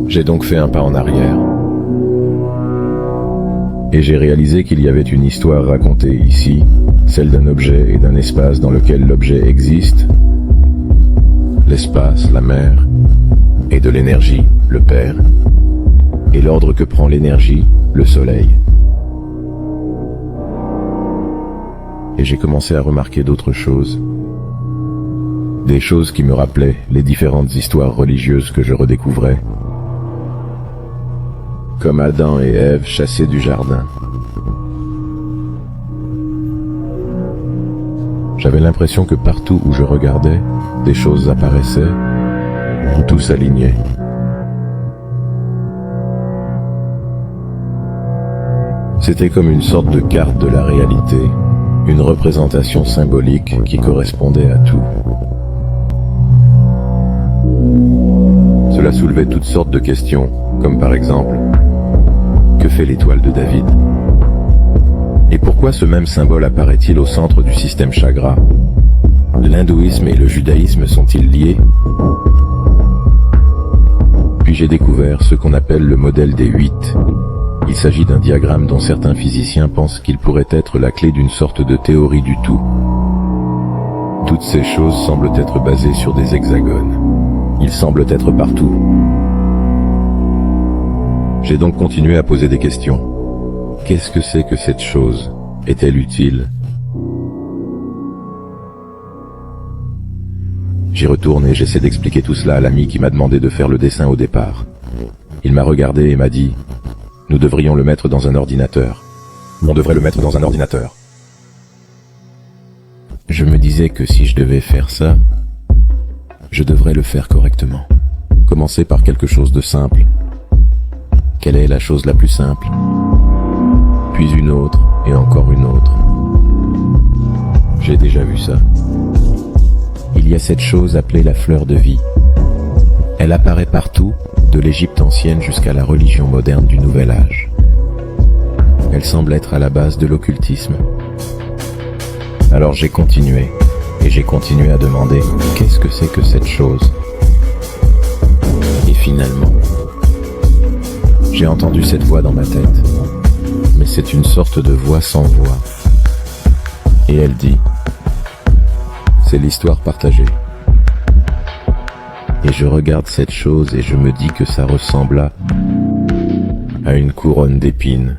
J'ai donc fait un pas en arrière. Et j'ai réalisé qu'il y avait une histoire racontée ici, celle d'un objet et d'un espace dans lequel l'objet existe, l'espace, la mer, et de l'énergie, le père, et l'ordre que prend l'énergie, le soleil. Et j'ai commencé à remarquer d'autres choses. Des choses qui me rappelaient les différentes histoires religieuses que je redécouvrais. Comme Adam et Ève chassés du jardin. J'avais l'impression que partout où je regardais, des choses apparaissaient, tout s'alignait. C'était comme une sorte de carte de la réalité, une représentation symbolique qui correspondait à tout. Cela soulevait toutes sortes de questions, comme par exemple, que fait l'étoile de David? Et pourquoi ce même symbole apparaît-il au centre du système Chakra? L'hindouisme et le judaïsme sont-ils liés? Puis j'ai découvert ce qu'on appelle le modèle des 8. Il s'agit d'un diagramme dont certains physiciens pensent qu'il pourrait être la clé d'une sorte de théorie du tout. Toutes ces choses semblent être basées sur des hexagones. Ils semblent être partout. J'ai donc continué à poser des questions. Qu'est-ce que c'est que cette chose? Est-elle utile? J'y retourne et j'essaie d'expliquer tout cela à l'ami qui m'a demandé de faire le dessin au départ. Il m'a regardé et m'a dit « Nous devrions le mettre dans un ordinateur. On devrait le mettre dans un ordinateur. » Je me disais que si je devais faire ça, je devrais le faire correctement. Commencer par quelque chose de simple. Quelle est la chose la plus simple? Puis une autre, et encore une autre. J'ai déjà vu ça. Il y a cette chose appelée la fleur de vie. Elle apparaît partout, de l'Égypte ancienne jusqu'à la religion moderne du Nouvel Âge. Elle semble être à la base de l'occultisme. Alors j'ai continué, et j'ai continué à demander « Qu'est-ce que c'est que cette chose ?» Et finalement, j'ai entendu cette voix dans ma tête, mais c'est une sorte de voix sans voix. Et elle dit « C'est l'histoire partagée. » Et je regarde cette chose et je me dis que ça ressemble à une couronne d'épines.